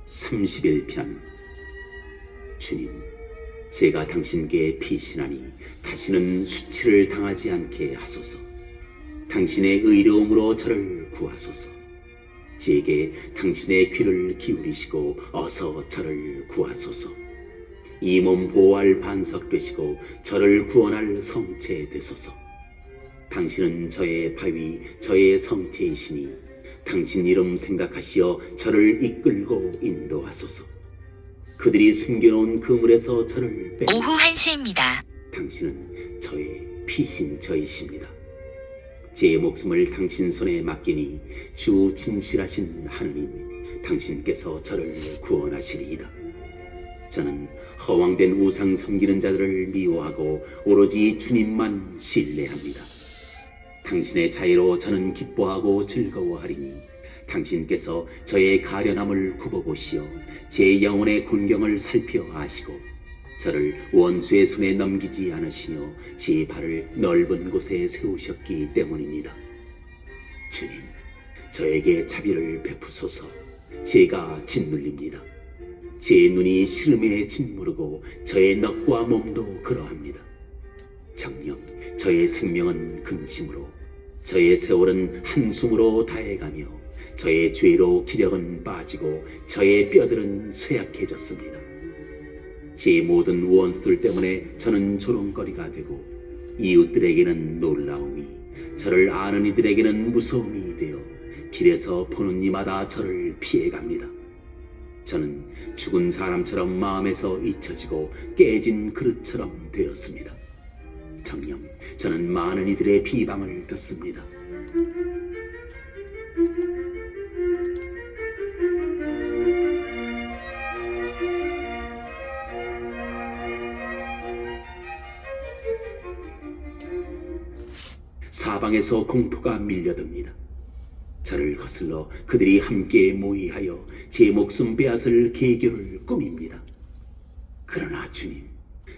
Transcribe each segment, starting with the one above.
(31편) 주님, 제가 당신께 피신하니 다시는 수치를 당하지 않게 하소서. 당신의 의로움으로 저를 구하소서. 제게 당신의 귀를 기울이시고 어서 저를 구하소서. 이 몸 보호할 반석 되시고 저를 구원할 성체 되소서. 당신은 저의 바위, 저의 성체이시니 당신 이름 생각하시어 저를 이끌고 인도하소서. 그들이 숨겨놓은 그물에서 저를 빼. 오후 1시입니다. 당신은 저의 피신처이십니다. 제 목숨을 당신 손에 맡기니 주 진실하신 하느님, 당신께서 저를 구원하시리이다. 저는 허황된 우상 섬기는 자들을 미워하고 오로지 주님만 신뢰합니다. 당신의 자애로 저는 기뻐하고 즐거워하리니 당신께서 저의 가련함을 굽어보시어 제 영혼의 곤경을 살펴 아시고 저를 원수의 손에 넘기지 않으시며 제 발을 넓은 곳에 세우셨기 때문입니다. 주님, 저에게 자비를 베푸소서. 제가 짓눌립니다. 제 눈이 시름에 짓무르고 저의 넋과 몸도 그러합니다. 정녕 저의 생명은 근심으로, 저의 세월은 한숨으로 다해가며 저의 죄로 기력은 빠지고 저의 뼈들은 쇠약해졌습니다. 제 모든 원수들 때문에 저는 조롱거리가 되고 이웃들에게는 놀라움이, 저를 아는 이들에게는 무서움이 되어 길에서 보는 이마다 저를 피해갑니다. 저는 죽은 사람처럼 마음에서 잊혀지고 깨진 그릇처럼 되었습니다. 정녕 저는 많은 이들의 비방을 듣습니다. 사방에서 공포가 밀려듭니다. 저를 거슬러 그들이 함께 모의하여 제 목숨 빼앗을 계교를 꾸밉니다. 그러나 주님,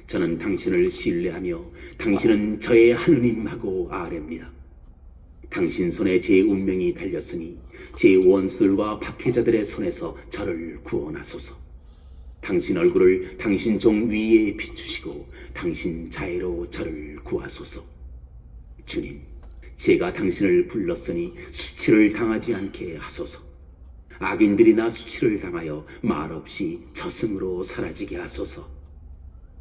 저는 당신을 신뢰하며 당신은 저의 하느님하고 아뢰입니다. 당신 손에 제 운명이 달렸으니 제 원수들과 박해자들의 손에서 저를 구원하소서. 당신 얼굴을 당신 종 위에 비추시고 당신 자애로 저를 구하소서. 주님, 제가 당신을 불렀으니 수치를 당하지 않게 하소서. 악인들이나 수치를 당하여 말없이 저승으로 사라지게 하소서.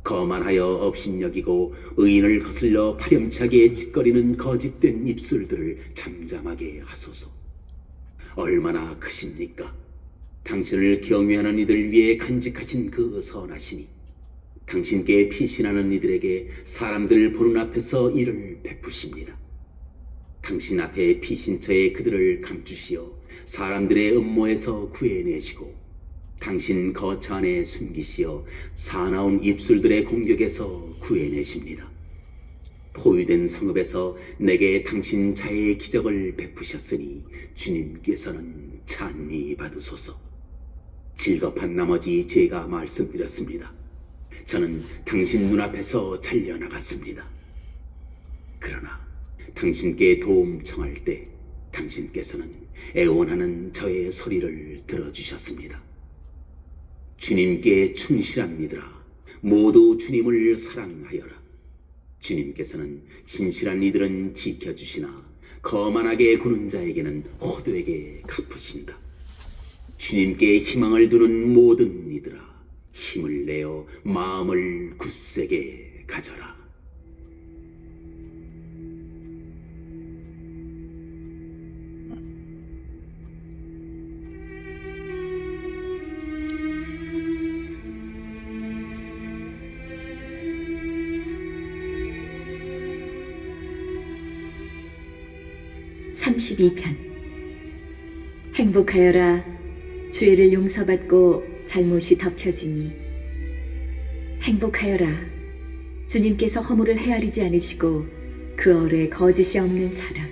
거만하여 업신여기고 의인을 거슬려 파렴치하게 짓거리는 거짓된 입술들을 잠잠하게 하소서. 얼마나 크십니까? 당신을 경외하는 이들 위에 간직하신 그 선하시니 당신께 피신하는 이들에게 사람들 보는 앞에서 이를 베푸십니다. 당신 앞에 피신처에 그들을 감추시어 사람들의 음모에서 구해내시고 당신 거처 안에 숨기시어 사나운 입술들의 공격에서 구해내십니다. 포위된 성읍에서 내게 당신 자애의 기적을 베푸셨으니 주님께서는 찬미 받으소서. 질겁한 나머지 제가 말씀드렸습니다. 저는 당신 눈앞에서 잘려나갔습니다. 그러나 당신께 도움 청할 때 당신께서는 애원하는 저의 소리를 들어주셨습니다. 주님께 충실한 이들아, 모두 주님을 사랑하여라. 주님께서는 진실한 이들은 지켜주시나 거만하게 구는 자에게는 호되게 갚으신다. 주님께 희망을 두는 모든 이들아, 힘을 내어 마음을 굳세게 가져라. (32편) 행복하여라. 죄를 용서받고 잘못이 덮여지니 행복하여라. 주님께서 허물을 헤아리지 않으시고 그 얼에 거짓이 없는 사람.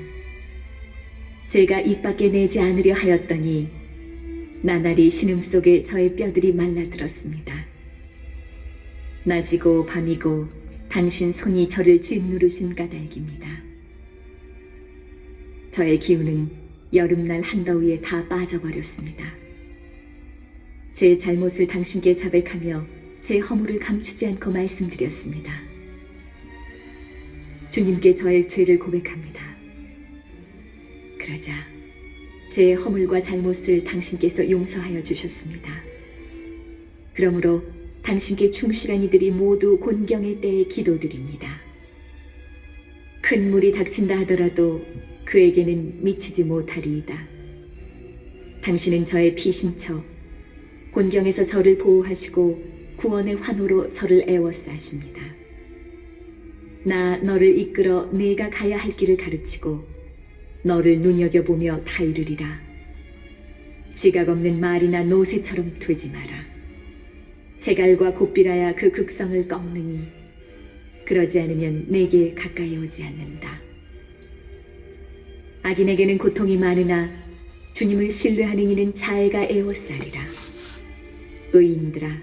제가 입 밖에 내지 않으려 하였더니 나날이 신음 속에 저의 뼈들이 말라들었습니다. 낮이고 밤이고 당신 손이 저를 짓누르신 까닭입니다. 저의 기운은 여름날 한더위에 다 빠져버렸습니다. 제 잘못을 당신께 자백하며 제 허물을 감추지 않고 말씀드렸습니다. 주님께 저의 죄를 고백합니다. 그러자 제 허물과 잘못을 당신께서 용서하여 주셨습니다. 그러므로 당신께 충실한 이들이 모두 곤경의 때에 기도드립니다. 큰 물이 닥친다 하더라도 그에게는 미치지 못하리이다. 당신은 저의 피신처, 곤경에서 저를 보호하시고 구원의 환호로 저를 애워싸십니다. 나 너를 이끌어 네가 가야 할 길을 가르치고 너를 눈여겨보며 다 이르리라. 지각 없는 말이나 노새처럼 되지 마라. 제갈과 곱비라야 그 극성을 꺾느니 그러지 않으면 내게 가까이 오지 않는다. 악인에게는 고통이 많으나 주님을 신뢰하는 이는 자애가 애워싸리라. 의인들아,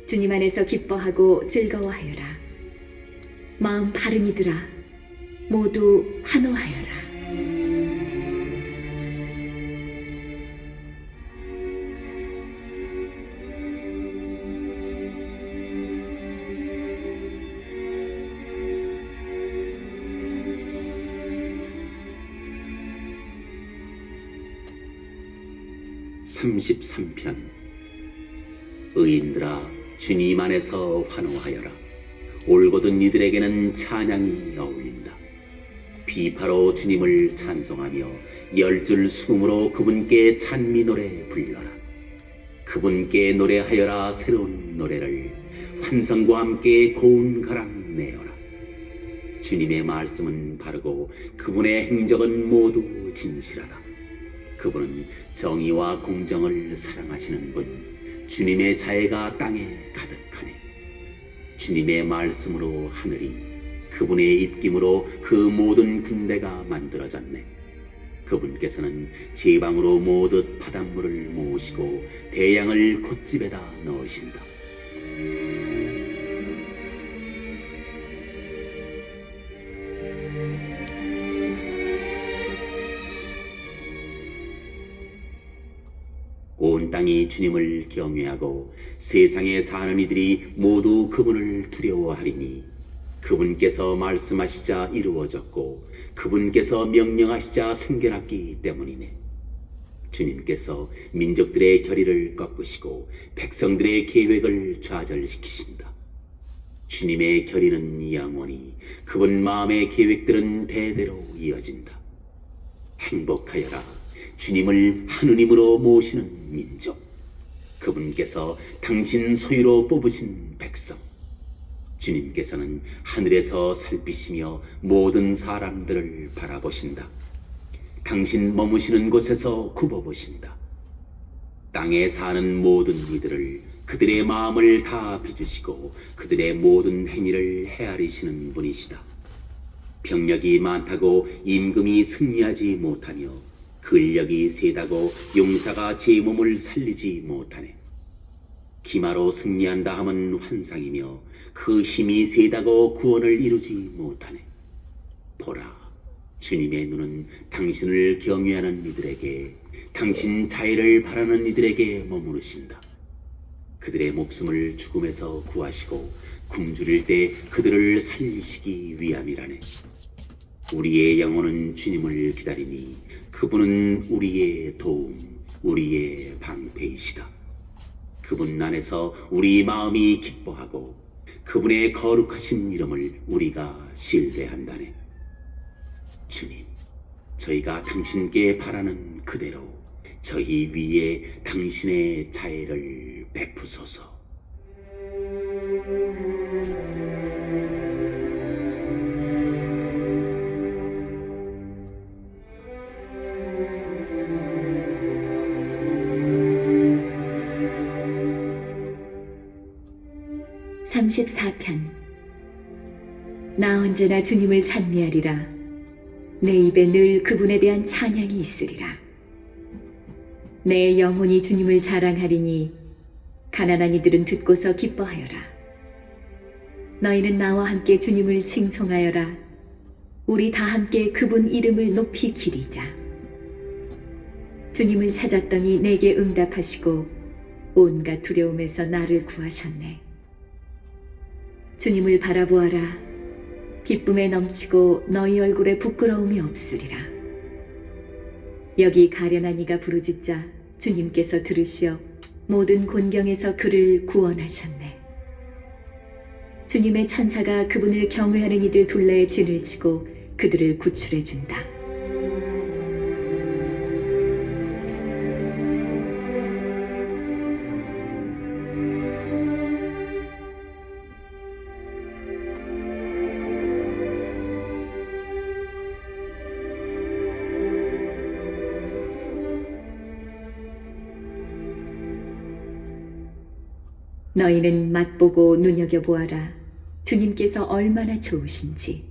주님 안에서 기뻐하고 즐거워하여라. 마음 바른 이들아, 모두 환호하여라. (33편) 의인들아, 주님 안에서 환호하여라. 올곧은 이들에게는 찬양이 어울린다. 비파로 주님을 찬송하며 열줄 숨으로 그분께 찬미 노래 불러라. 그분께 노래하여라. 새로운 노래를 환성과 함께 고운 가랑 내어라. 주님의 말씀은 바르고 그분의 행적은 모두 진실하다. 그분은 정의와 공정을 사랑하시는 분, 주님의 자애가 땅에 가득하네. 주님의 말씀으로 하늘이, 그분의 입김으로 그 모든 군대가 만들어졌네. 그분께서는 제방으로 모듯 바닷물을 모으시고 대양을 콧집에다 넣으신다. 온 땅이 주님을 경외하고 세상에 사는 이들이 모두 그분을 두려워하리니 그분께서 말씀하시자 이루어졌고 그분께서 명령하시자 생겨났기 때문이네. 주님께서 민족들의 결의를 꺾으시고 백성들의 계획을 좌절시키신다. 주님의 결의는 영원히, 그분 마음의 계획들은 대대로 이어진다. 행복하여라. 주님을 하느님으로 모시는 민족, 그분께서 당신 소유로 뽑으신 백성. 주님께서는 하늘에서 살피시며 모든 사람들을 바라보신다. 당신 머무시는 곳에서 굽어보신다. 땅에 사는 모든 이들을, 그들의 마음을 다 빚으시고 그들의 모든 행위를 헤아리시는 분이시다. 병력이 많다고 임금이 승리하지 못하며 근력이 세다고 용사가 제 몸을 살리지 못하네. 기마로 승리한다 함은 환상이며 그 힘이 세다고 구원을 이루지 못하네. 보라, 주님의 눈은 당신을 경외하는 이들에게, 당신 자애를 바라는 이들에게 머무르신다. 그들의 목숨을 죽음에서 구하시고 굶주릴 때 그들을 살리시기 위함이라네. 우리의 영혼은 주님을 기다리니 그분은 우리의 도움, 우리의 방패이시다. 그분 안에서 우리 마음이 기뻐하고 그분의 거룩하신 이름을 우리가 신뢰한다네. 주님, 저희가 당신께 바라는 그대로 저희 위에 당신의 자애를 베푸소서. (34편) 나 언제나 주님을 찬미하리라. 내 입에 늘 그분에 대한 찬양이 있으리라. 내 영혼이 주님을 자랑하리니 가난한 이들은 듣고서 기뻐하여라. 너희는 나와 함께 주님을 칭송하여라. 우리 다 함께 그분 이름을 높이 기리자. 주님을 찾았더니 내게 응답하시고 온갖 두려움에서 나를 구하셨네. 주님을 바라보아라. 기쁨에 넘치고 너희 얼굴에 부끄러움이 없으리라. 여기 가련한 이가 부르짖자 주님께서 들으시어 모든 곤경에서 그를 구원하셨네. 주님의 천사가 그분을 경외하는 이들 둘레에 진을 치고 그들을 구출해 준다. 너희는 맛보고 눈여겨보아라. 주님께서 얼마나 좋으신지.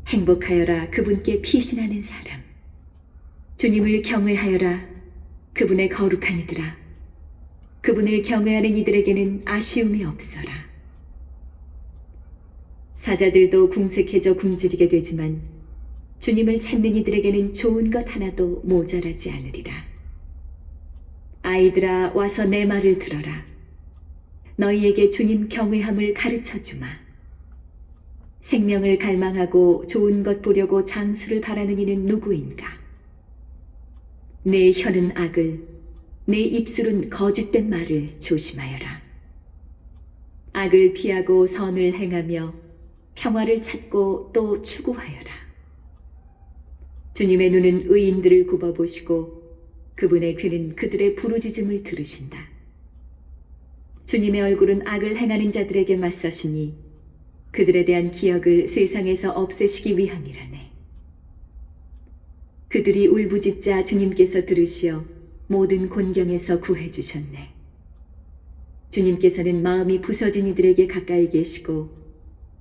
행복하여라 그분께 피신하는 사람. 주님을 경외하여라 그분의 거룩한 이들아. 그분을 경외하는 이들에게는 아쉬움이 없어라. 사자들도 궁색해져 굶주리게 되지만 주님을 찾는 이들에게는 좋은 것 하나도 모자라지 않으리라. 아이들아 와서 내 말을 들어라. 너희에게 주님 경외함을 가르쳐주마. 생명을 갈망하고 좋은 것 보려고 장수를 바라는 이는 누구인가? 내 혀는 악을, 내 입술은 거짓된 말을 조심하여라. 악을 피하고 선을 행하며 평화를 찾고 또 추구하여라. 주님의 눈은 의인들을 굽어보시고 그분의 귀는 그들의 부르짖음을 들으신다. 주님의 얼굴은 악을 행하는 자들에게 맞서시니 그들에 대한 기억을 세상에서 없애시기 위함이라네. 그들이 울부짖자 주님께서 들으시어 모든 곤경에서 구해주셨네. 주님께서는 마음이 부서진 이들에게 가까이 계시고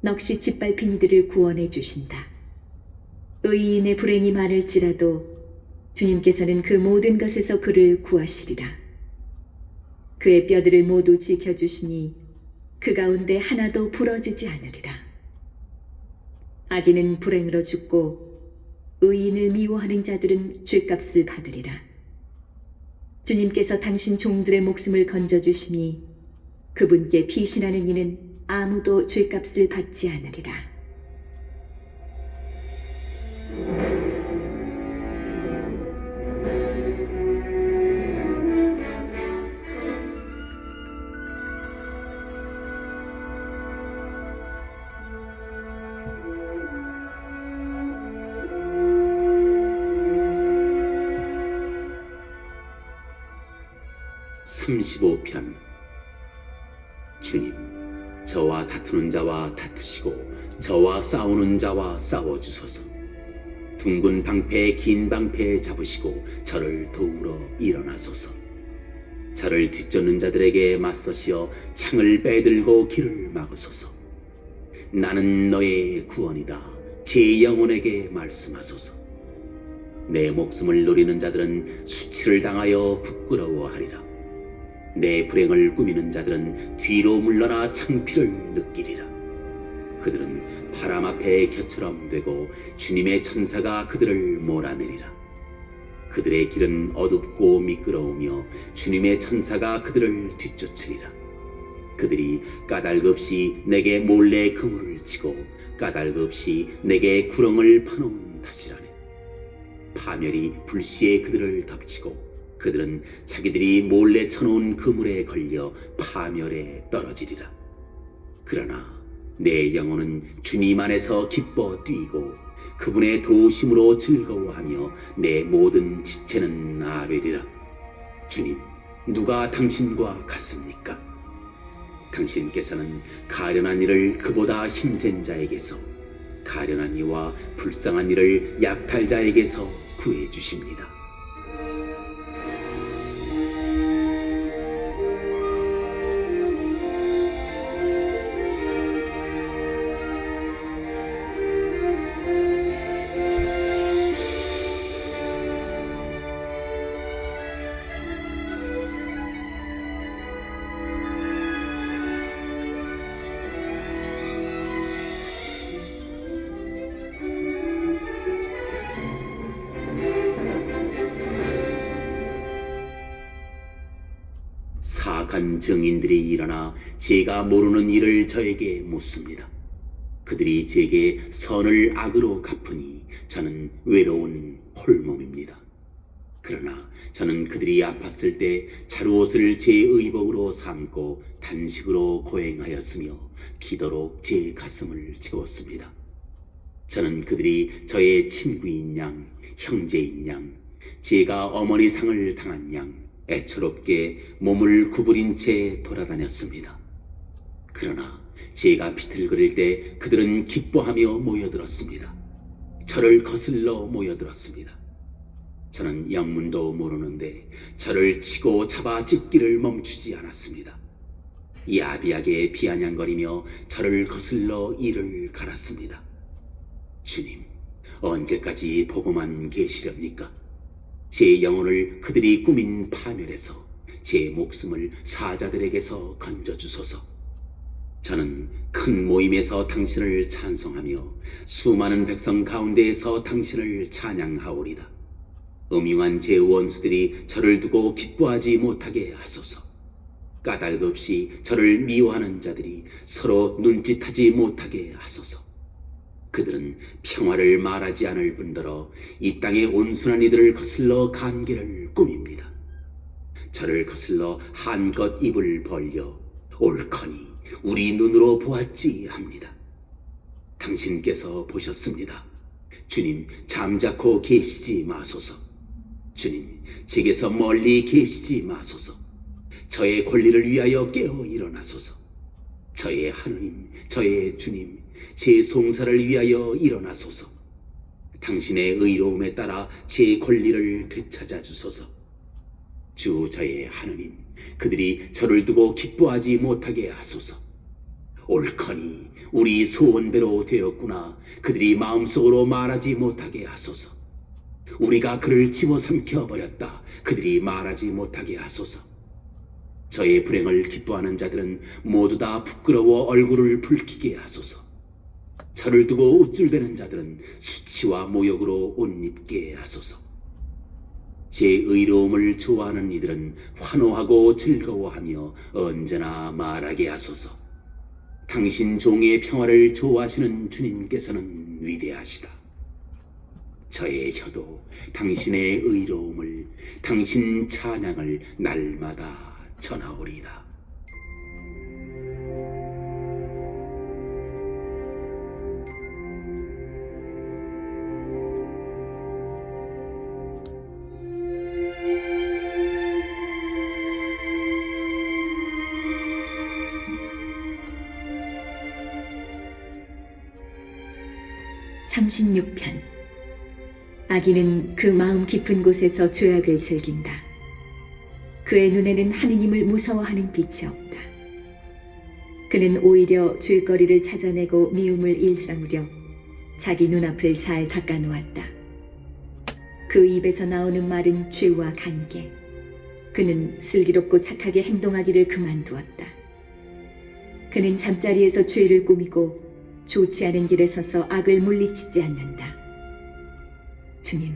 넋이 짓밟힌 이들을 구원해 주신다. 의인의 불행이 많을지라도 주님께서는 그 모든 것에서 그를 구하시리라. 그의 뼈들을 모두 지켜주시니 그 가운데 하나도 부러지지 않으리라. 악인은 불행으로 죽고 의인을 미워하는 자들은 죗값을 받으리라. 주님께서 당신 종들의 목숨을 건져주시니 그분께 피신하는 이는 아무도 죗값을 받지 않으리라. (35편) 주님, 저와 다투는 자와 다투시고 저와 싸우는 자와 싸워주소서. 둥근 방패 긴 방패 잡으시고 저를 도우러 일어나소서. 저를 뒤쫓는 자들에게 맞서시어 창을 빼들고 길을 막으소서. 나는 너의 구원이다. 제 영혼에게 말씀하소서. 내 목숨을 노리는 자들은 수치를 당하여 부끄러워하리라. 내 불행을 꾸미는 자들은 뒤로 물러나 창피를 느끼리라. 그들은 바람 앞에 겨처럼 되고 주님의 천사가 그들을 몰아내리라. 그들의 길은 어둡고 미끄러우며 주님의 천사가 그들을 뒤쫓으리라. 그들이 까닭없이 내게 몰래 그물을 치고 까닭없이 내게 구렁을 파놓은 탓이라네. 파멸이 불시에 그들을 덮치고 그들은 자기들이 몰래 쳐놓은 그물에 걸려 파멸에 떨어지리라. 그러나 내 영혼은 주님 안에서 기뻐 뛰고 그분의 도우심으로 즐거워하며 내 모든 지체는 아뢰리라. 주님, 누가 당신과 같습니까? 당신께서는 가련한 이를 그보다 힘센 자에게서, 가련한 이와 불쌍한 이를 약탈자에게서 구해 주십니다. 사악한 증인들이 일어나 제가 모르는 일을 저에게 묻습니다. 그들이 제게 선을 악으로 갚으니 저는 외로운 홀몸입니다. 그러나 저는 그들이 아팠을 때 자루옷을 제 의복으로 삼고 단식으로 고행하였으며 기도로 제 가슴을 채웠습니다. 저는 그들이 저의 친구인 양, 형제인 양, 제가 어머니 상을 당한 양, 애처롭게 몸을 구부린 채 돌아다녔습니다. 그러나 제가 비틀거릴 때 그들은 기뻐하며 모여들었습니다. 저를 거슬러 모여들었습니다. 저는 영문도 모르는데 저를 치고 잡아 찢기를 멈추지 않았습니다. 야비하게 비아냥거리며 저를 거슬러 이를 갈았습니다. 주님, 언제까지 보고만 계시렵니까? 제 영혼을 그들이 꾸민 파멸에서 제 목숨을 사자들에게서 건져주소서. 저는 큰 모임에서 당신을 찬송하며 수많은 백성 가운데에서 당신을 찬양하오리다. 음흉한 제 원수들이 저를 두고 기뻐하지 못하게 하소서. 까닭 없이 저를 미워하는 자들이 서로 눈짓하지 못하게 하소서. 그들은 평화를 말하지 않을 뿐더러 이 땅의 온순한 이들을 거슬러 간계를 꾸밉니다. 저를 거슬러 한껏 입을 벌려 옳거니 우리 눈으로 보았지 합니다. 당신께서 보셨습니다. 주님, 잠자코 계시지 마소서. 주님, 제게서 멀리 계시지 마소서. 저의 권리를 위하여 깨어 일어나소서. 저의 하느님, 저의 주님, 제 송사를 위하여 일어나소서. 당신의 의로움에 따라 제 권리를 되찾아 주소서. 주 저의 하느님, 그들이 저를 두고 기뻐하지 못하게 하소서. 옳거니 우리 소원대로 되었구나. 그들이 마음속으로 말하지 못하게 하소서. 우리가 그를 집어삼켜 버렸다. 그들이 말하지 못하게 하소서. 저의 불행을 기뻐하는 자들은 모두 다 부끄러워 얼굴을 붉히게 하소서. 저를 두고 우쭐대는 자들은 수치와 모욕으로 옷 입게 하소서. 제 의로움을 좋아하는 이들은 환호하고 즐거워하며 언제나 말하게 하소서. 당신 종의 평화를 좋아하시는 주님께서는 위대하시다. 저의 혀도 당신의 의로움을, 당신 찬양을 날마다 전하오리이다. (36편) 악인은 그 마음 깊은 곳에서 죄악을 즐긴다. 그의 눈에는 하느님을 무서워하는 빛이 없다. 그는 오히려 죄거리를 찾아내고 미움을 일삼으려 자기 눈앞을 잘 닦아놓았다. 그 입에서 나오는 말은 죄와 간계. 그는 슬기롭고 착하게 행동하기를 그만두었다. 그는 잠자리에서 죄를 꾸미고 좋지 않은 길에 서서 악을 물리치지 않는다. 주님,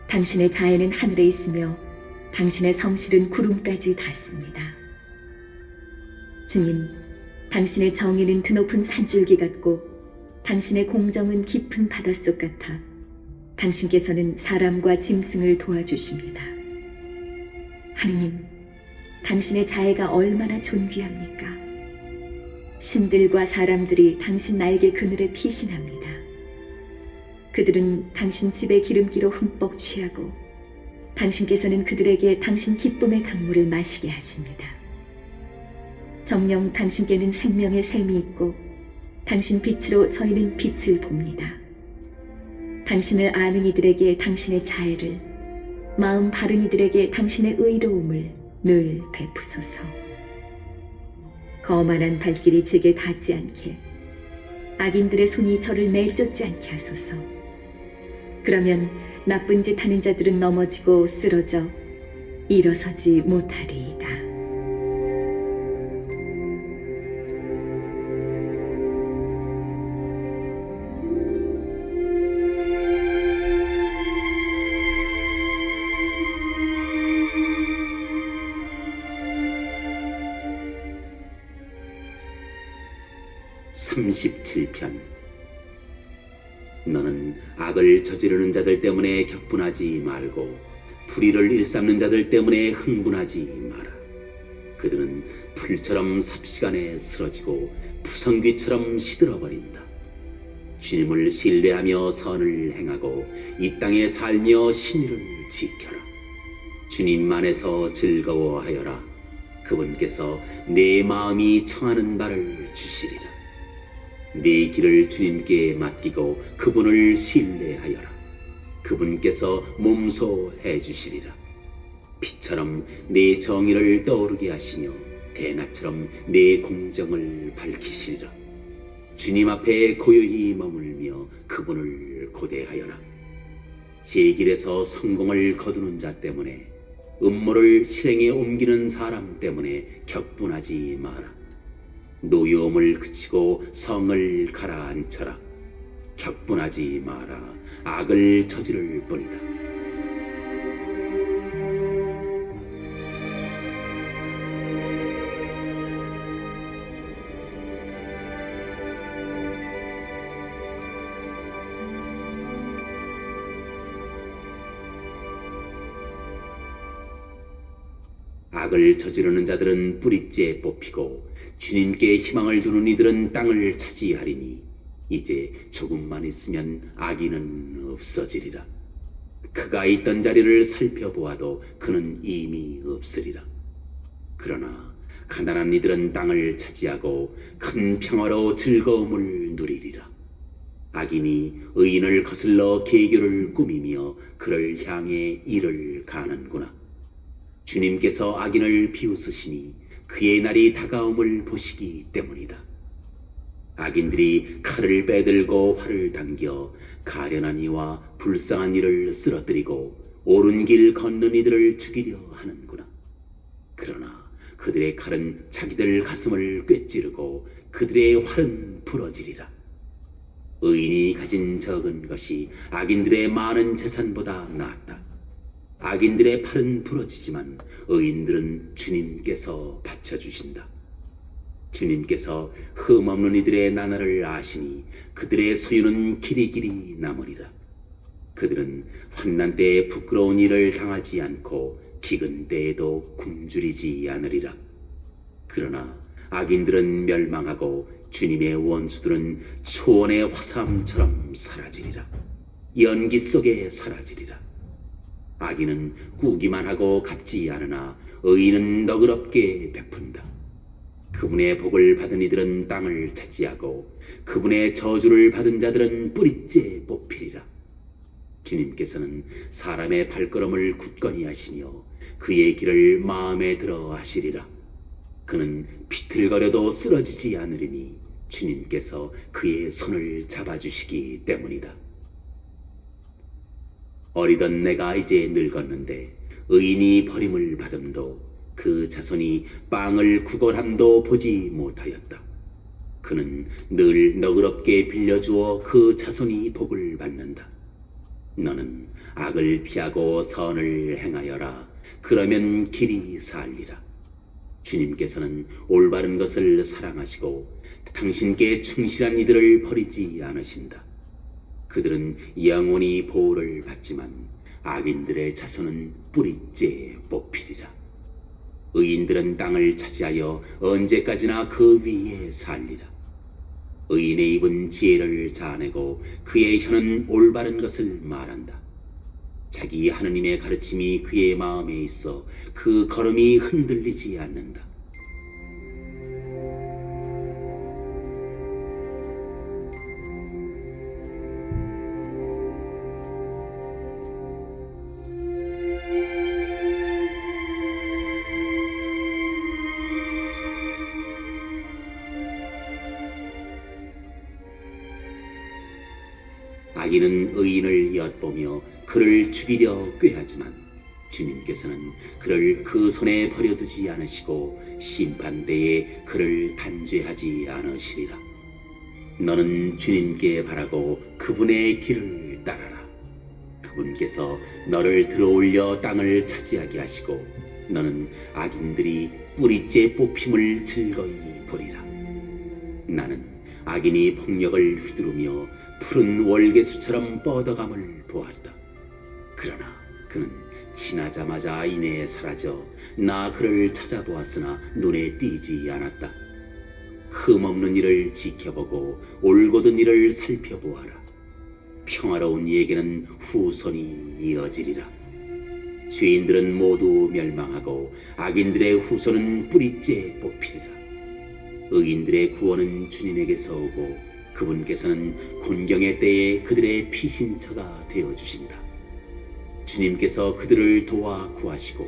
당신의 자애는 하늘에 있으며 당신의 성실은 구름까지 닿습니다. 주님, 당신의 정의는 드높은 산줄기 같고 당신의 공정은 깊은 바닷속 같아 당신께서는 사람과 짐승을 도와주십니다. 하느님, 당신의 자애가 얼마나 존귀합니까? 신들과 사람들이 당신 날개 그늘에 피신합니다. 그들은 당신 집의 기름기로 흠뻑 취하고 당신께서는 그들에게 당신 기쁨의 강물을 마시게 하십니다. 정녕 당신께는 생명의 샘이 있고 당신 빛으로 저희는 빛을 봅니다. 당신을 아는 이들에게 당신의 자애를, 마음 바른 이들에게 당신의 의로움을 늘 베푸소서. 거만한 발길이 제게 닿지 않게, 악인들의 손이 저를 내쫓지 않게 하소서. 그러면 나쁜 짓 하는 자들은 넘어지고 쓰러져 일어서지 못하리이다. 37편. 너는 악을 저지르는 자들 때문에 격분하지 말고 불의를 일삼는 자들 때문에 흥분하지 마라. 그들은 풀처럼 삽시간에 쓰러지고 푸성귀처럼 시들어버린다. 주님을 신뢰하며 선을 행하고 이 땅에 살며 신의를 지켜라. 주님 안에서 즐거워하여라. 그분께서 내 마음이 청하는 바를 주시리라. 네 길을 주님께 맡기고 그분을 신뢰하여라. 그분께서 몸소해 주시리라. 빛처럼 내 정의를 떠오르게 하시며 대낮처럼 내 공정을 밝히시리라. 주님 앞에 고요히 머물며 그분을 고대하여라. 제 길에서 성공을 거두는 자 때문에, 음모를 실행에 옮기는 사람 때문에 격분하지 마라. 노여움을 그치고 성을 가라앉혀라. 격분하지 마라. 악을 저지를 뿐이다. 악을 저지르는 자들은 뿌리째 뽑히고 주님께 희망을 두는 이들은 땅을 차지하리니 이제 조금만 있으면 악인은 없어지리라. 그가 있던 자리를 살펴보아도 그는 이미 없으리라. 그러나 가난한 이들은 땅을 차지하고 큰 평화로 즐거움을 누리리라. 악인이 의인을 거슬러 계교를 꾸미며 그를 향해 이를 가는구나. 주님께서 악인을 비웃으시니 그의 날이 다가옴을 보시기 때문이다. 악인들이 칼을 빼들고 활을 당겨 가련한 이와 불쌍한 이를 쓰러뜨리고 옳은 길 걷는 이들을 죽이려 하는구나. 그러나 그들의 칼은 자기들 가슴을 꿰찌르고 그들의 활은 부러지리라. 의인이 가진 적은 것이 악인들의 많은 재산보다 낫다. 악인들의 팔은 부러지지만 의인들은 주님께서 받쳐주신다. 주님께서 흠없는 이들의 나날을 아시니 그들의 소유는 길이길이 남으리라. 그들은 환난 때에 부끄러운 일을 당하지 않고 기근 때에도 굶주리지 않으리라. 그러나 악인들은 멸망하고 주님의 원수들은 초원의 화삼처럼 사라지리라. 연기 속에 사라지리라. 악인은 꾸기만 하고 갚지 않으나 의인은 너그럽게 베푼다. 그분의 복을 받은 이들은 땅을 차지하고 그분의 저주를 받은 자들은 뿌리째 뽑히리라. 주님께서는 사람의 발걸음을 굳건히 하시며 그의 길을 마음에 들어 하시리라. 그는 비틀거려도 쓰러지지 않으리니 주님께서 그의 손을 잡아주시기 때문이다. 어리던 내가 이제 늙었는데 의인이 버림을 받음도 그 자손이 빵을 구걸함도 보지 못하였다. 그는 늘 너그럽게 빌려주어 그 자손이 복을 받는다. 너는 악을 피하고 선을 행하여라. 그러면 길이 살리라. 주님께서는 올바른 것을 사랑하시고 당신께 충실한 이들을 버리지 않으신다. 그들은 영원히 보호를 받지만 악인들의 자손은 뿌리째 뽑히리라. 의인들은 땅을 차지하여 언제까지나 그 위에 살리라. 의인의 입은 지혜를 자아내고 그의 혀는 올바른 것을 말한다. 자기 하느님의 가르침이 그의 마음에 있어 그 걸음이 흔들리지 않는다. 악인은 의인을 엿보며 그를 죽이려 꾀하지만 주님께서는 그를 그 손에 버려두지 않으시고 심판대에 그를 단죄하지 않으시리라. 너는 주님께 바라고 그분의 길을 따라라. 그분께서 너를 들어올려 땅을 차지하게 하시고 너는 악인들이 뿌리째 뽑힘을 즐거이 보리라. 나는 악인이 폭력을 휘두르며 푸른 월계수처럼 뻗어감을 보았다. 그러나 그는 지나자마자 이내에 사라져 나 그를 찾아보았으나 눈에 띄지 않았다. 흠없는 일을 지켜보고 올곧은 일을 살펴보아라. 평화로운 이에게는 후손이 이어지리라. 죄인들은 모두 멸망하고 악인들의 후손은 뿌리째 뽑히리라. 의인들의 구원은 주님에게서 오고 그분께서는 곤경의 때에 그들의 피신처가 되어주신다. 주님께서 그들을 도와 구하시고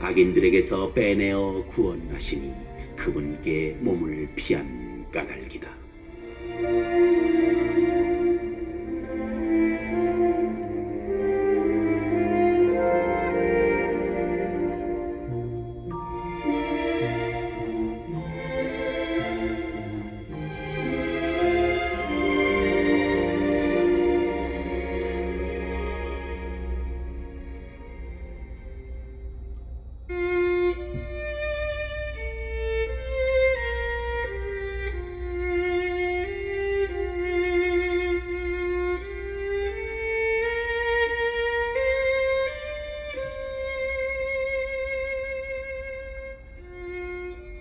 악인들에게서 빼내어 구원하시니 그분께 몸을 피한 까닭이다.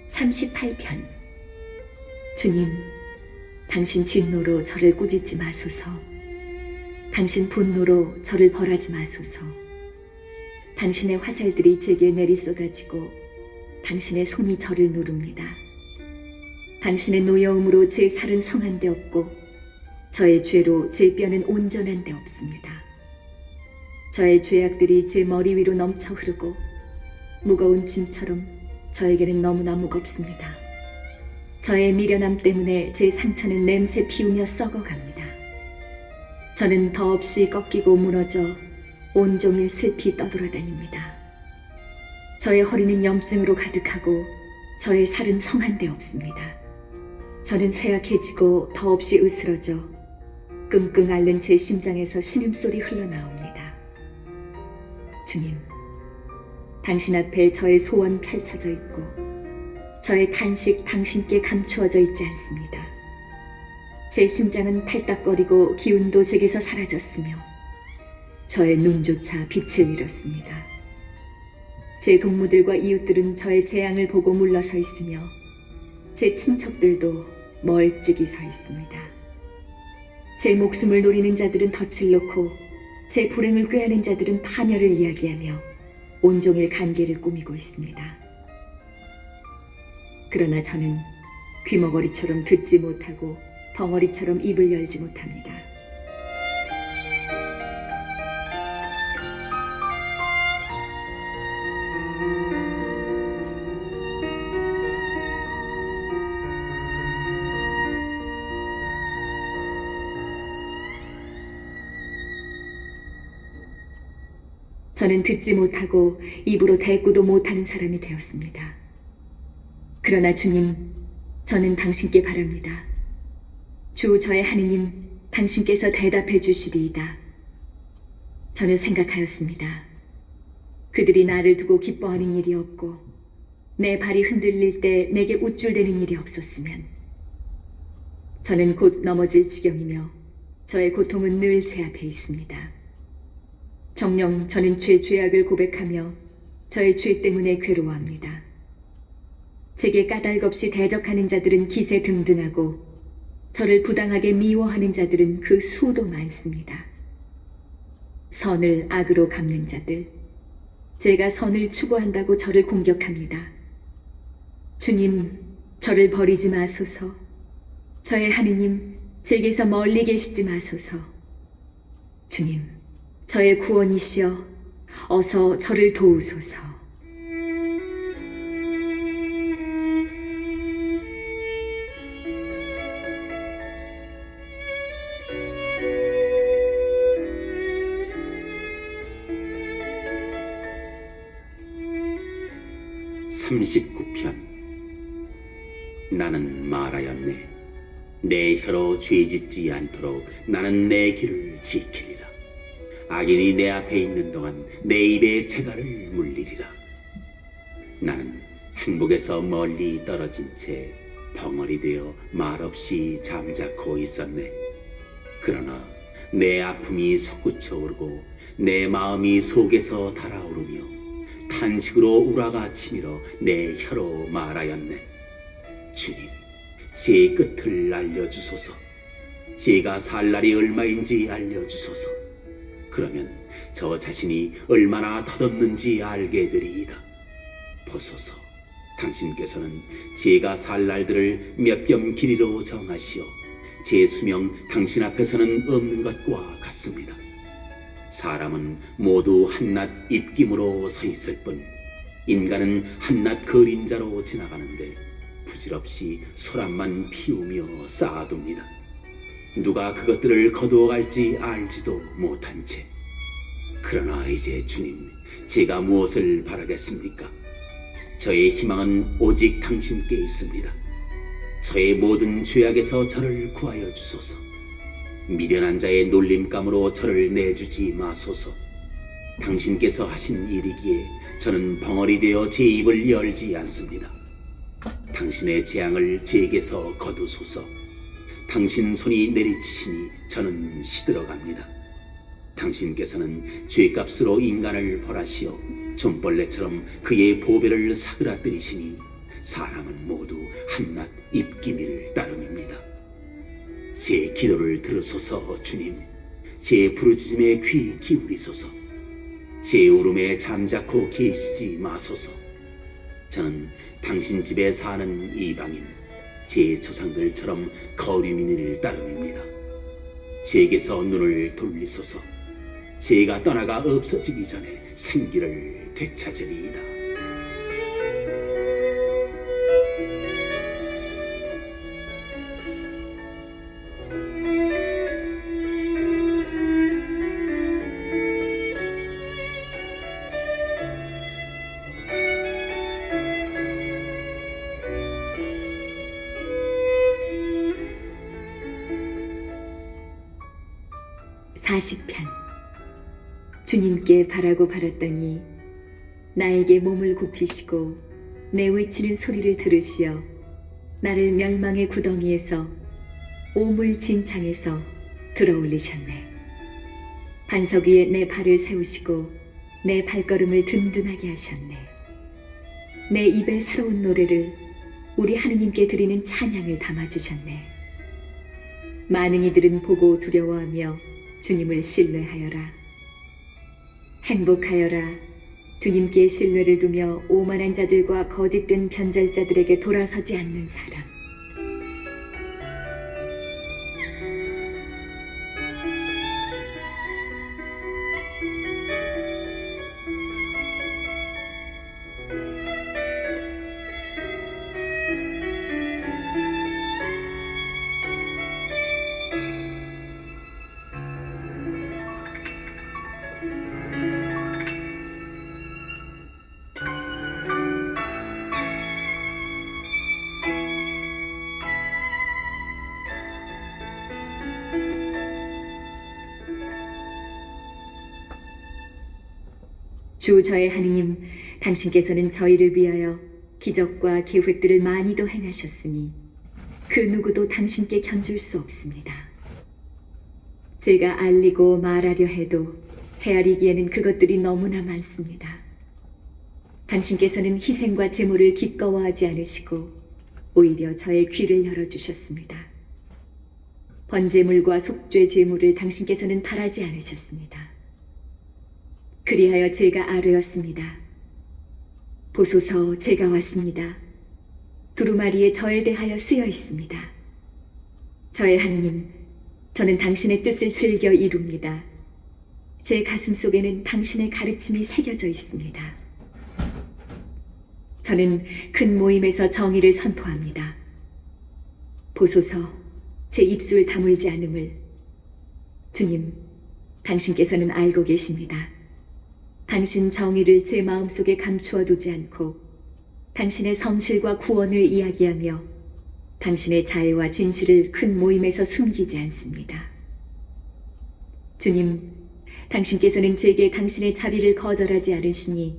(38편) 주님, 당신 진노로 저를 꾸짖지 마소서. 당신 분노로 저를 벌하지 마소서. 당신의 화살들이 제게 내리쏟아지고 당신의 손이 저를 누릅니다. 당신의 노여움으로 제 살은 성한 데 없고 저의 죄로 제 뼈는 온전한 데 없습니다. 저의 죄악들이 제 머리 위로 넘쳐 흐르고 무거운 짐처럼 저에게는 너무나 무겁습니다. 저의 미련함 때문에 제 상처는 냄새 피우며 썩어갑니다. 저는 더없이 꺾이고 무너져 온종일 슬피 떠돌아다닙니다. 저의 허리는 염증으로 가득하고 저의 살은 성한 데 없습니다. 저는 쇠약해지고 더없이 으스러져 끙끙 앓는 제 심장에서 신음소리 흘러나옵니다. 주님, 당신 앞에 저의 소원 펼쳐져 있고 저의 탄식 당신께 감추어져 있지 않습니다. 제 심장은 팔딱거리고 기운도 제게서 사라졌으며 저의 눈조차 빛을 잃었습니다. 제 동무들과 이웃들은 저의 재앙을 보고 물러서 있으며 제 친척들도 멀찍이 서 있습니다. 제 목숨을 노리는 자들은 덫을 놓고 제 불행을 꾀하는 자들은 파멸을 이야기하며 온종일 간계를 꾸미고 있습니다. 그러나 저는 귀머거리처럼 듣지 못하고 벙어리처럼 입을 열지 못합니다. 저는 듣지 못하고 입으로 대꾸도 못하는 사람이 되었습니다. 그러나 주님, 저는 당신께 바랍니다. 주 저의 하느님, 당신께서 대답해 주시리이다. 저는 생각하였습니다. 그들이 나를 두고 기뻐하는 일이 없고 내 발이 흔들릴 때 내게 우쭐대는 일이 없었으면 저는 곧 넘어질 지경이며 저의 고통은 늘 제 앞에 있습니다. 정녕 저는 죄악을 고백하며 저의 죄 때문에 괴로워합니다. 제게 까닭없이 대적하는 자들은 기세등등하고 저를 부당하게 미워하는 자들은 그 수도 많습니다. 선을 악으로 갚는 자들, 제가 선을 추구한다고 저를 공격합니다. 주님, 저를 버리지 마소서. 저의 하느님, 제게서 멀리 계시지 마소서. 주님, 저의 구원이시여, 어서 저를 도우소서. (39편) 나는 말하였네. 내 혀로 죄짓지 않도록 나는 내 길을 지키리라. 악인이 내 앞에 있는 동안 내 입에 재갈을 물리리라. 나는 행복에서 멀리 떨어진 채 벙어리 되어 말없이 잠자코 있었네. 그러나 내 아픔이 솟구쳐 오르고 내 마음이 속에서 달아오르며 탄식으로 우라가 치밀어 내 혀로 말하였네. 주님, 제 끝을 알려주소서. 제가 살 날이 얼마인지 알려주소서. 그러면 저 자신이 얼마나 덧없는지 알게 되리이다. 보소서, 당신께서는 제가 살 날들을 몇 겸 길이로 정하시어 제 수명 당신 앞에서는 없는 것과 같습니다. 사람은 모두 한낱 입김으로 서 있을 뿐 인간은 한낱 그림자로 지나가는데 부질없이 소란만 피우며 쌓아둡니다. 누가 그것들을 거두어 갈지 알지도 못한 채. 그러나 이제 주님, 제가 무엇을 바라겠습니까? 저의 희망은 오직 당신께 있습니다. 저의 모든 죄악에서 저를 구하여 주소서. 미련한 자의 놀림감으로 저를 내주지 마소서. 당신께서 하신 일이기에 저는 벙어리 되어 제 입을 열지 않습니다. 당신의 재앙을 제게서 거두소서. 당신 손이 내리치시니 저는 시들어갑니다. 당신께서는 죄값으로 인간을 벌하시어 좀벌레처럼 그의 보배를 사그라뜨리시니 사람은 모두 한낱 입기밀 따름입니다. 제 기도를 들으소서. 주님, 제 부르짖음에 귀 기울이소서. 제 울음에 잠자코 계시지 마소서. 저는 당신 집에 사는 이방인, 제 조상들처럼 거류민을 따름입니다. 제게서 눈을 돌리소서. 제가 떠나가 없어지기 전에 생기를 되찾으리이다. 사시편. 주님께 바라고 바랐더니 나에게 몸을 굽히시고 내 외치는 소리를 들으시어 나를 멸망의 구덩이에서 오물 진창에서 들어올리셨네. 반석 위에 내 발을 세우시고 내 발걸음을 든든하게 하셨네. 내 입에 새로운 노래를 우리 하느님께 드리는 찬양을 담아주셨네. 많은 이들은 보고 두려워하며 주님을 신뢰하여라. 행복하여라. 주님께 신뢰를 두며 오만한 자들과 거짓된 변절자들에게 돌아서지 않는 사람. 주 저의 하느님, 당신께서는 저희를 위하여 기적과 계획들을 많이도 행하셨으니 그 누구도 당신께 견줄 수 없습니다. 제가 알리고 말하려 해도 헤아리기에는 그것들이 너무나 많습니다. 당신께서는 희생과 제물을 기꺼워하지 않으시고 오히려 저의 귀를 열어주셨습니다. 번제물과 속죄 제물을 당신께서는 바라지 않으셨습니다. 그리하여 제가 아뢰었습니다. 보소서, 제가 왔습니다. 두루마리에 저에 대하여 쓰여 있습니다. 저의 하느님, 저는 당신의 뜻을 즐겨 이룹니다. 제 가슴 속에는 당신의 가르침이 새겨져 있습니다. 저는 큰 모임에서 정의를 선포합니다. 보소서, 제 입술 다물지 않음을. 주님, 당신께서는 알고 계십니다. 당신 정의를 제 마음속에 감추어 두지 않고 당신의 성실과 구원을 이야기하며 당신의 자애와 진실을 큰 모임에서 숨기지 않습니다. 주님, 당신께서는 제게 당신의 자비를 거절하지 않으시니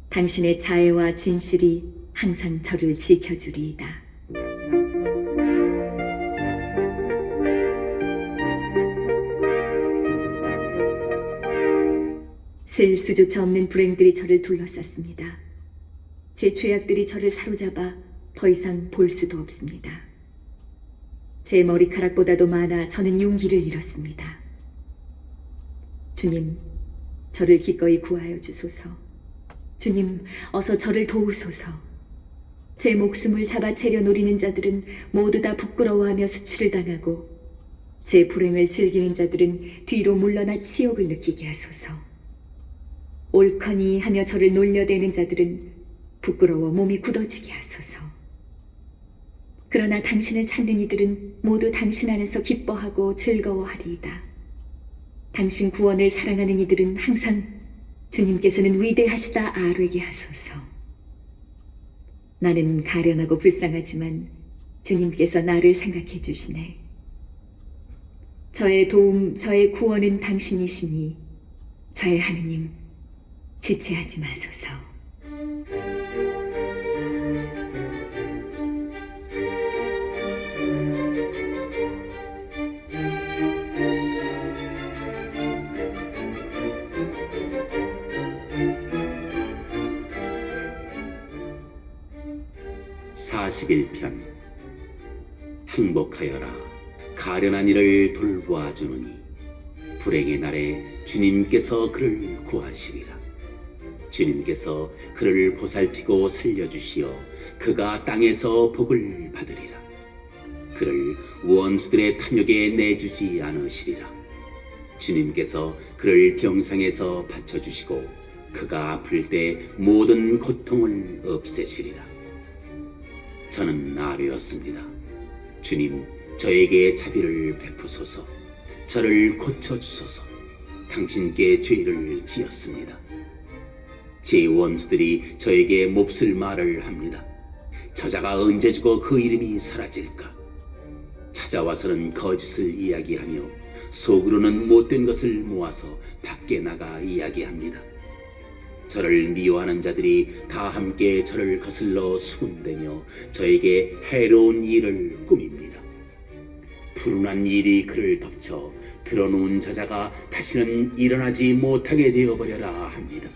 당신의 자애와 진실이 항상 저를 지켜주리이다. 셀 수조차 없는 불행들이 저를 둘러쌌습니다. 제 죄악들이 저를 사로잡아 더 이상 볼 수도 없습니다. 제 머리카락보다도 많아 저는 용기를 잃었습니다. 주님, 저를 기꺼이 구하여 주소서. 주님, 어서 저를 도우소서. 제 목숨을 잡아채려 노리는 자들은 모두 다 부끄러워하며 수치를 당하고 제 불행을 즐기는 자들은 뒤로 물러나 치욕을 느끼게 하소서. 옳거니 하며 저를 놀려대는 자들은 부끄러워 몸이 굳어지게 하소서. 그러나 당신을 찾는 이들은 모두 당신 안에서 기뻐하고 즐거워하리이다. 당신 구원을 사랑하는 이들은 항상 주님께서는 위대하시다 아뢰게 하소서. 나는 가련하고 불쌍하지만 주님께서 나를 생각해 주시네. 저의 도움, 저의 구원은 당신이시니 저의 하느님, 지체하지 마소서. (41편) 행복하여라. 가련한 이를 돌보아 주느니 불행의 날에 주님께서 그를 구하시리라. 주님께서 그를 보살피고 살려주시어 그가 땅에서 복을 받으리라. 그를 원수들의 탐욕에 내주지 않으시리라. 주님께서 그를 병상에서 받쳐주시고 그가 아플 때 모든 고통을 없애시리라. 저는 아뢰었습니다. 주님, 저에게 자비를 베푸소서. 저를 고쳐주소서. 당신께 죄를 지었습니다. 제 원수들이 저에게 몹쓸 말을 합니다. 저자가 언제 죽어 그 이름이 사라질까? 찾아와서는 거짓을 이야기하며 속으로는 못된 것을 모아서 밖에 나가 이야기합니다. 저를 미워하는 자들이 다 함께 저를 거슬러 수군대며 저에게 해로운 일을 꾸밉니다. 푸른한 일이 그를 덮쳐 드러놓은 저자가 다시는 일어나지 못하게 되어버려라 합니다.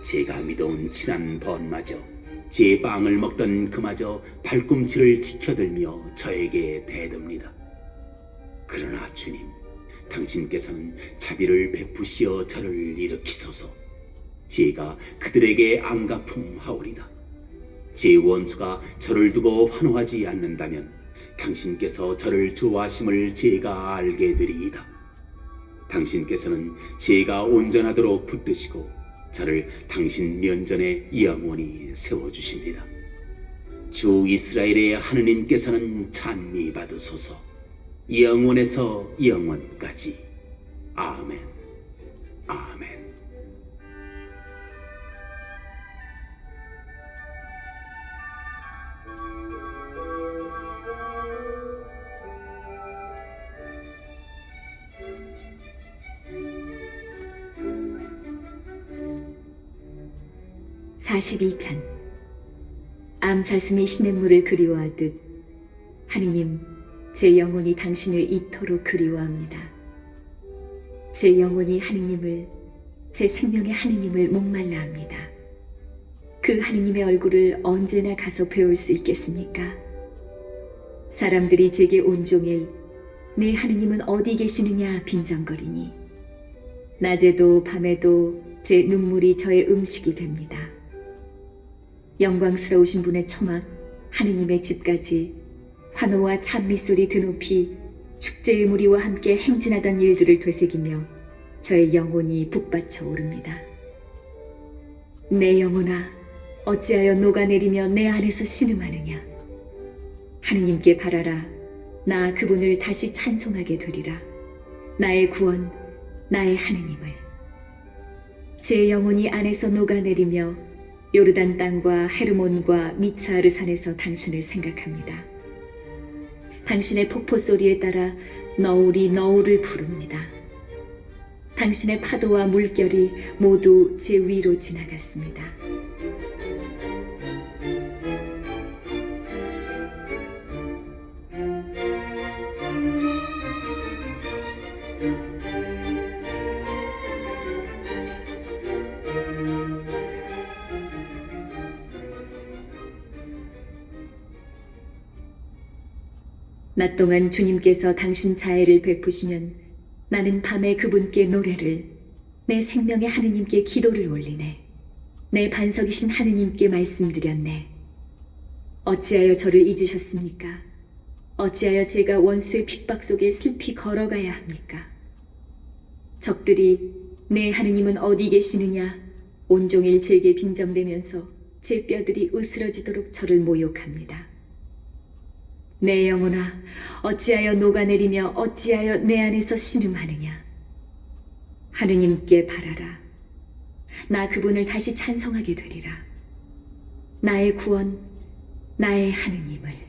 제가 믿어온 친한 번마저, 제 빵을 먹던 그마저 발꿈치를 지켜들며 저에게 대듭니다. 그러나 주님, 당신께서는 자비를 베푸시어 저를 일으키소서. 제가 그들에게 안갚음하오리다. 제 원수가 저를 두고 환호하지 않는다면 당신께서 저를 좋아하심을 제가 알게 되리이다. 당신께서는 제가 온전하도록 붙드시고 저를 당신 면전에 영원히 세워주십니다. 주 이스라엘의 하느님께서는 찬미 받으소서. 영원에서 영원까지. 아멘. 아멘. (42편) 암사슴이 시냇물을 그리워하듯 하느님, 제 영혼이 당신을 이토록 그리워합니다. 제 영혼이 하느님을, 제 생명의 하느님을 목말라 합니다. 그 하느님의 얼굴을 언제나 가서 배울 수 있겠습니까? 사람들이 제게 온종일 내 하느님은 어디 계시느냐 빈정거리니 낮에도 밤에도 제 눈물이 저의 음식이 됩니다. 영광스러우신 분의 초막 하느님의 집까지 환호와 찬미소리 드높이 축제의 무리와 함께 행진하던 일들을 되새기며 저의 영혼이 북받쳐 오릅니다. 내 영혼아, 어찌하여 녹아내리며 내 안에서 신음하느냐. 하느님께 바라라. 나 그분을 다시 찬송하게 되리라. 나의 구원, 나의 하느님을. 제 영혼이 안에서 녹아내리며 요르단 땅과 헤르몬과 미츠하르 산에서 당신을 생각합니다. 당신의 폭포 소리에 따라 너울이 너울을 부릅니다. 당신의 파도와 물결이 모두 제 위로 지나갔습니다. 낮 동안 주님께서 당신 자애를 베푸시면 나는 밤에 그분께 노래를, 내 생명의 하느님께 기도를 올리네. 내 반석이신 하느님께 말씀드렸네. 어찌하여 저를 잊으셨습니까? 어찌하여 제가 원수의 핍박 속에 슬피 걸어가야 합니까? 적들이 내 하느님은 어디 계시느냐 온종일 제게 빈정대면서 제 뼈들이 으스러지도록 저를 모욕합니다. 내 영혼아, 어찌하여 녹아내리며 어찌하여 내 안에서 신음하느냐. 하느님께 바라라. 나 그분을 다시 찬송하게 되리라. 나의 구원, 나의 하느님을.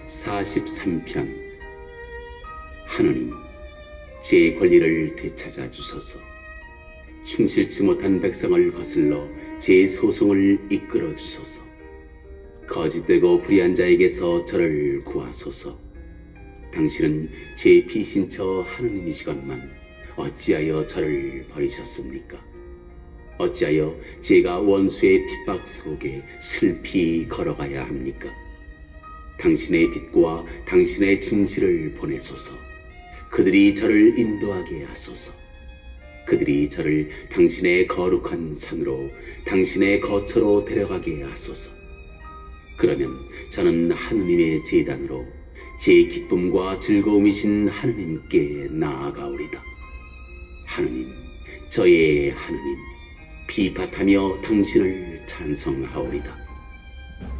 (43편) 하느님, 제 권리를 되찾아 주소서. 충실치 못한 백성을 거슬러 제 소송을 이끌어 주소서. 거짓되고 불의한 자에게서 저를 구하소서. 당신은 제 피신처 하느님이시건만 어찌하여 저를 버리셨습니까? 어찌하여 제가 원수의 핍박 속에 슬피 걸어가야 합니까? 당신의 빛과 당신의 진실을 보내소서. 그들이 저를 인도하게 하소서. 그들이 저를 당신의 거룩한 산으로, 당신의 거처로 데려가게 하소서. 그러면 저는 하느님의 제단으로 제 기쁨과 즐거움이신 하느님께 나아가오리다. 하느님, 저의 하느님, 비팟하며 당신을 찬송하오리다.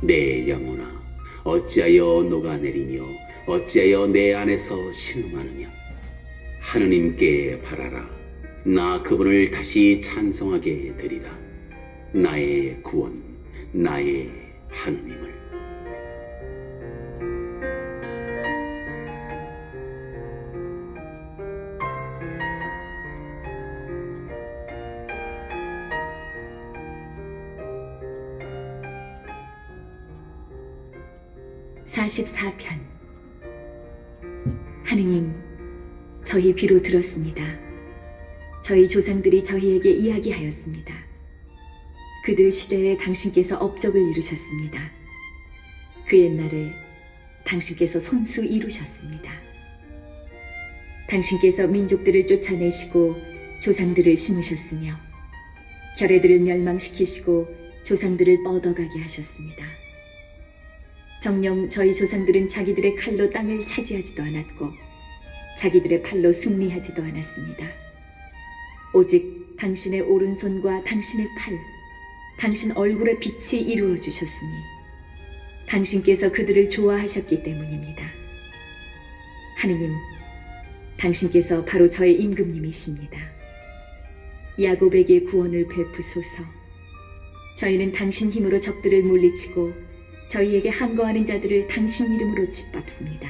내 영혼아, 어찌하여 녹아내리며 어찌하여 내 안에서 신음하느냐. 하느님께 바라라. 나 그분을 다시 찬송하게 되리라. 나의 구원, 나의 하느님을. (44편) 하느님, 저희 귀로 들었습니다. 저희 조상들이 저희에게 이야기하였습니다. 그들 시대에 당신께서 업적을 이루셨습니다. 그 옛날에 당신께서 손수 이루셨습니다. 당신께서 민족들을 쫓아내시고 조상들을 심으셨으며 결애들을 멸망시키시고 조상들을 뻗어가게 하셨습니다. 정녕 저희 조상들은 자기들의 칼로 땅을 차지하지도 않았고 자기들의 팔로 승리하지도 않았습니다. 오직 당신의 오른손과 당신의 팔, 당신 얼굴의 빛이 이루어 주셨으니 당신께서 그들을 좋아하셨기 때문입니다. 하느님, 당신께서 바로 저의 임금님이십니다. 야곱에게 구원을 베푸소서. 저희는 당신 힘으로 적들을 물리치고 저희에게 항거하는 자들을 당신 이름으로 짓밟습니다.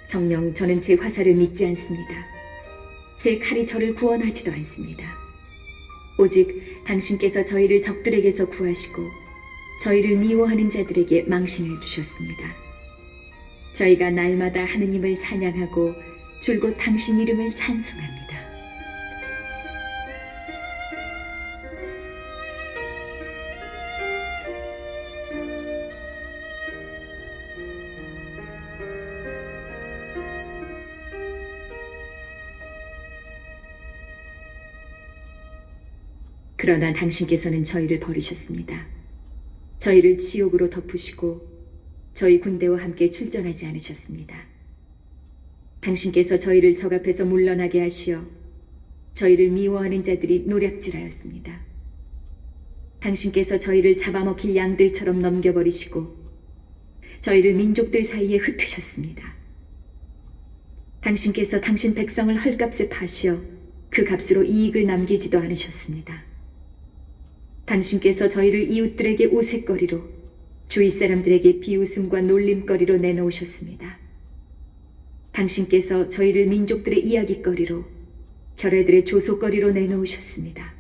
정녕 저는 제 화살을 믿지 않습니다. 제 칼이 저를 구원하지도 않습니다. 오직 당신께서 저희를 적들에게서 구하시고 저희를 미워하는 자들에게 망신을 주셨습니다. 저희가 날마다 하느님을 찬양하고 줄곧 당신 이름을 찬송합니다. 그러나 당신께서는 저희를 버리셨습니다. 저희를 지옥으로 덮으시고 저희 군대와 함께 출전하지 않으셨습니다. 당신께서 저희를 적 앞에서 물러나게 하시어 저희를 미워하는 자들이 노략질하였습니다. 당신께서 저희를 잡아먹힐 양들처럼 넘겨버리시고 저희를 민족들 사이에 흩으셨습니다. 당신께서 당신 백성을 헐값에 파시어 그 값으로 이익을 남기지도 않으셨습니다. 당신께서 저희를 이웃들에게 우윳거리로, 주위 사람들에게 비웃음과 놀림거리로 내놓으셨습니다. 당신께서 저희를 민족들의 이야깃거리로, 결애들의 조소거리로 내놓으셨습니다.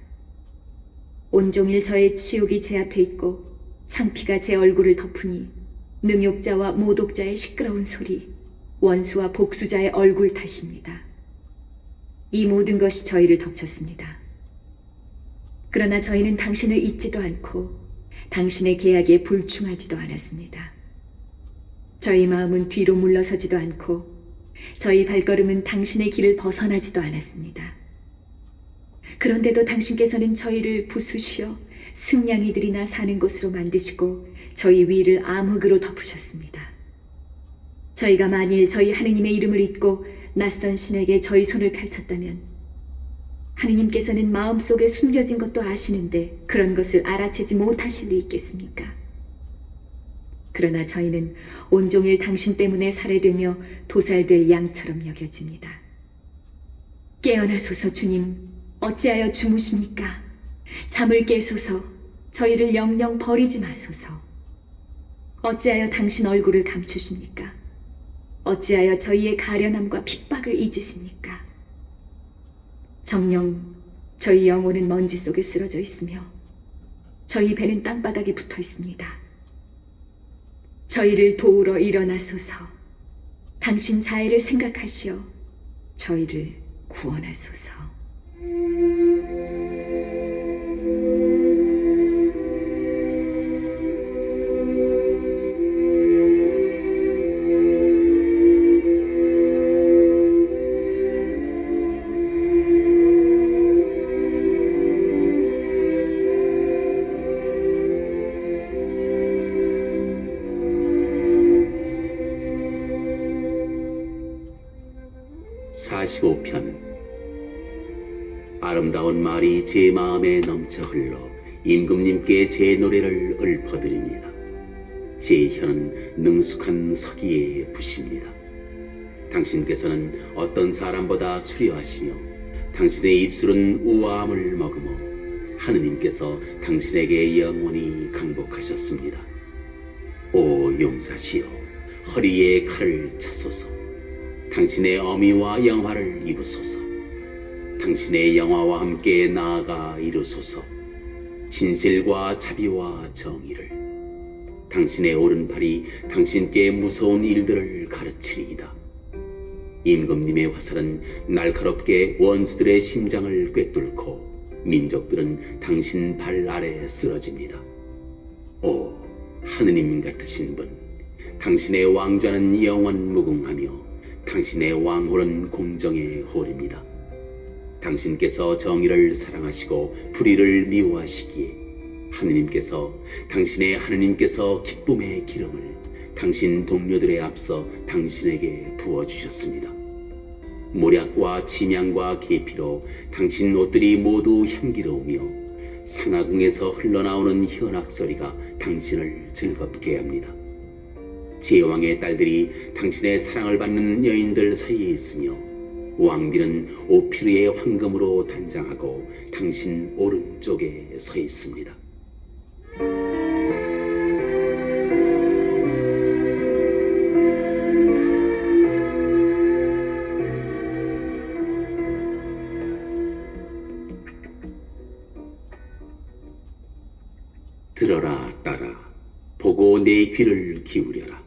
온종일 저의 치욕이 제 앞에 있고 창피가 제 얼굴을 덮으니 능욕자와 모독자의 시끄러운 소리, 원수와 복수자의 얼굴 탓입니다. 이 모든 것이 저희를 덮쳤습니다. 그러나 저희는 당신을 잊지도 않고 당신의 계약에 불충하지도 않았습니다. 저희 마음은 뒤로 물러서지도 않고 저희 발걸음은 당신의 길을 벗어나지도 않았습니다. 그런데도 당신께서는 저희를 부수시어 승냥이들이나 사는 곳으로 만드시고 저희 위를 암흑으로 덮으셨습니다. 저희가 만일 저희 하느님의 이름을 잊고 낯선 신에게 저희 손을 펼쳤다면 하느님께서는 마음속에 숨겨진 것도 아시는데 그런 것을 알아채지 못하실 리 있겠습니까? 그러나 저희는 온종일 당신 때문에 살해되며 도살될 양처럼 여겨집니다. 깨어나소서 주님, 어찌하여 주무십니까? 잠을 깨소서, 저희를 영영 버리지 마소서. 어찌하여 당신 얼굴을 감추십니까? 어찌하여 저희의 가련함과 핍박을 잊으십니까? 정녕 저희 영혼은 먼지 속에 쓰러져 있으며 저희 배는 땅바닥에 붙어 있습니다. 저희를 도우러 일어나소서. 당신 자애를 생각하시어 저희를 구원하소서. 아름다운 말이 제 마음에 넘쳐 흘러 임금님께 제 노래를 읊어드립니다. 제 혀는 능숙한 서기의 붓입니다. 당신께서는 어떤 사람보다 수려하시며 당신의 입술은 우아함을 머금어 하느님께서 당신에게 영원히 강복하셨습니다. 오 용사시여, 허리에 칼을 차소서. 당신의 어미와 영화를 입으소서. 당신의 영화와 함께 나아가 이루소서. 진실과 자비와 정의를. 당신의 오른팔이 당신께 무서운 일들을 가르치리이다. 임금님의 화살은 날카롭게 원수들의 심장을 꿰뚫고 민족들은 당신 발 아래 쓰러집니다. 오 하느님 같으신 분, 당신의 왕좌는 영원 무궁하며 당신의 왕홀은 공정의 홀입니다. 당신께서 정의를 사랑하시고 불의를 미워하시기에 당신의 하느님께서 기쁨의 기름을 당신 동료들에 앞서 당신에게 부어주셨습니다. 모략과 침향과 계피로 당신 옷들이 모두 향기로우며 상하궁에서 흘러나오는 현악소리가 당신을 즐겁게 합니다. 제왕의 딸들이 당신의 사랑을 받는 여인들 사이에 있으며 왕비는 오피르의 황금으로 단장하고 당신 오른쪽에 서 있습니다. 들어라 딸아, 보고 내 귀를 기울여라.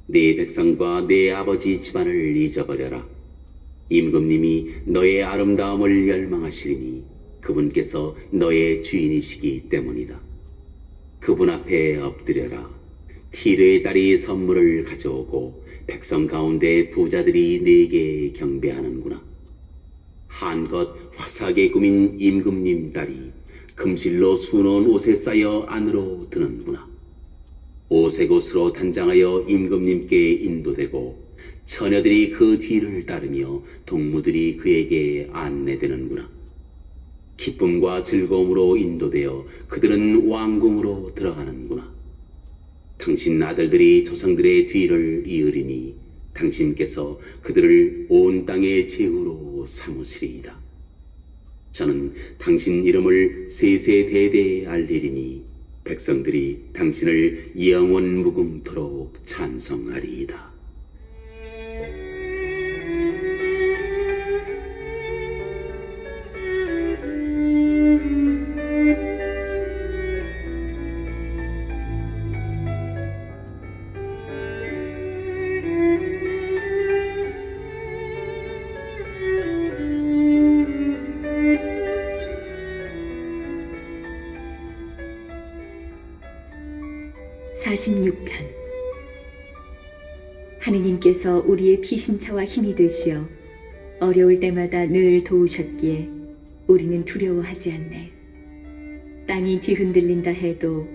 내 백성과 내 아버지 집안을 잊어버려라. 임금님이 너의 아름다움을 열망하시리니 그분께서 너의 주인이시기 때문이다. 그분 앞에 엎드려라. 티르의 딸이 선물을 가져오고 백성 가운데 부자들이 네게 경배하는구나. 한껏 화사하게 꾸민 임금님 딸이 금실로 수놓은 옷에 쌓여 안으로 드는구나. 오색옷으로 단장하여 임금님께 인도되고 처녀들이 그 뒤를 따르며 동무들이 그에게 안내되는구나. 기쁨과 즐거움으로 인도되어 그들은 왕궁으로 들어가는구나. 당신 아들들이 조상들의 뒤를 이으리니 당신께서 그들을 온 땅의 제후로 삼으시리이다. 저는 당신 이름을 세세대대에 알리리니 백성들이 당신을 영원 무궁토록 찬송하리이다. 46편. 하느님께서 우리의 피신처와 힘이 되시어 어려울 때마다 늘 도우셨기에 우리는 두려워하지 않네. 땅이 뒤흔들린다 해도,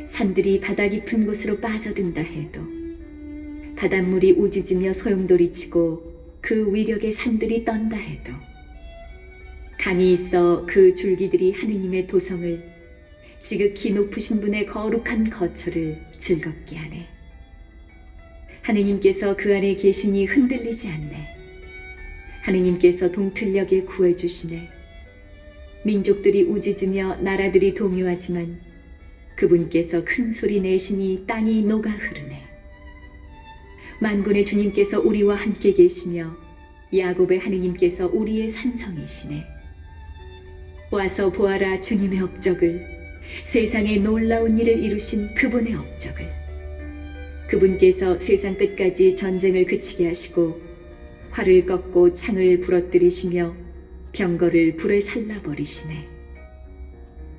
산들이 바다 깊은 곳으로 빠져든다 해도, 바닷물이 우짖으며 소용돌이치고 그 위력의 산들이 떤다 해도, 강이 있어 그 줄기들이 하느님의 도성을, 지극히 높으신 분의 거룩한 거처를 즐겁게 하네. 하느님께서 그 안에 계시니 흔들리지 않네. 하느님께서 동틀녘에 구해주시네. 민족들이 우짖으며 나라들이 동요하지만 그분께서 큰 소리 내시니 땅이 녹아 흐르네. 만군의 주님께서 우리와 함께 계시며 야곱의 하느님께서 우리의 산성이시네. 와서 보아라 주님의 업적을, 세상에 놀라운 일을 이루신 그분의 업적을. 그분께서 세상 끝까지 전쟁을 그치게 하시고 활을 꺾고 창을 부러뜨리시며 병거를 불에 살라버리시네.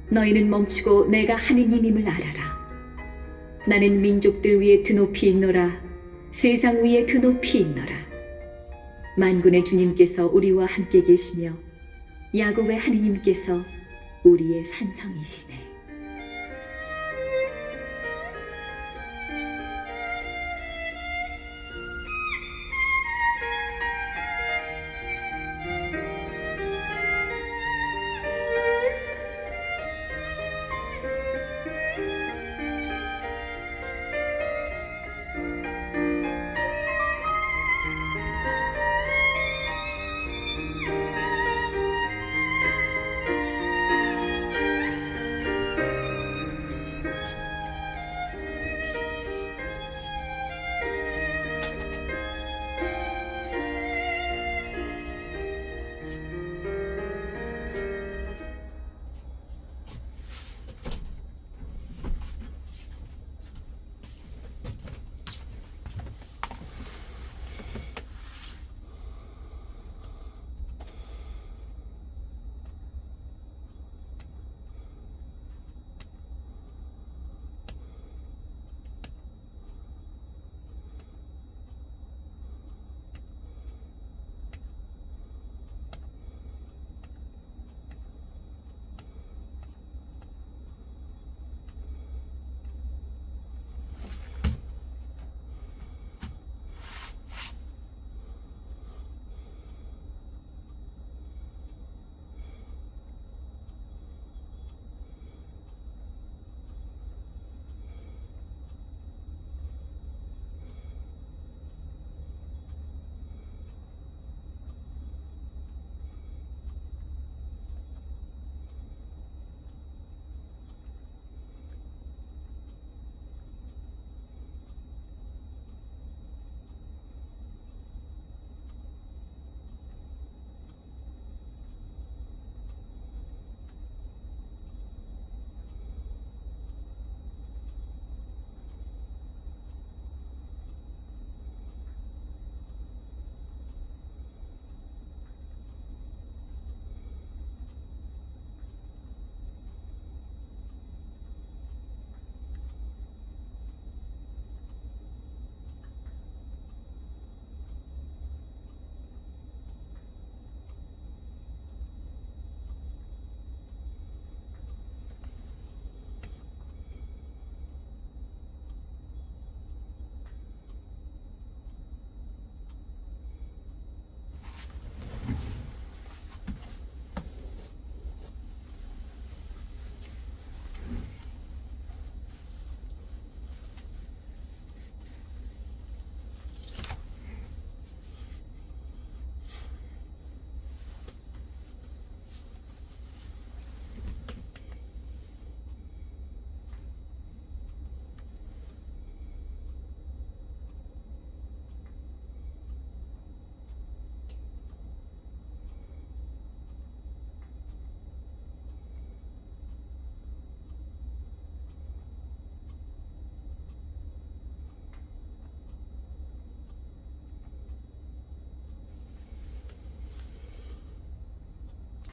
너희는 멈추고 내가 하느님임을 알아라. 나는 민족들 위에 드높이 있노라. 세상 위에 드높이 있노라. 만군의 주님께서 우리와 함께 계시며 야곱의 하느님께서 우리의 산성이시네.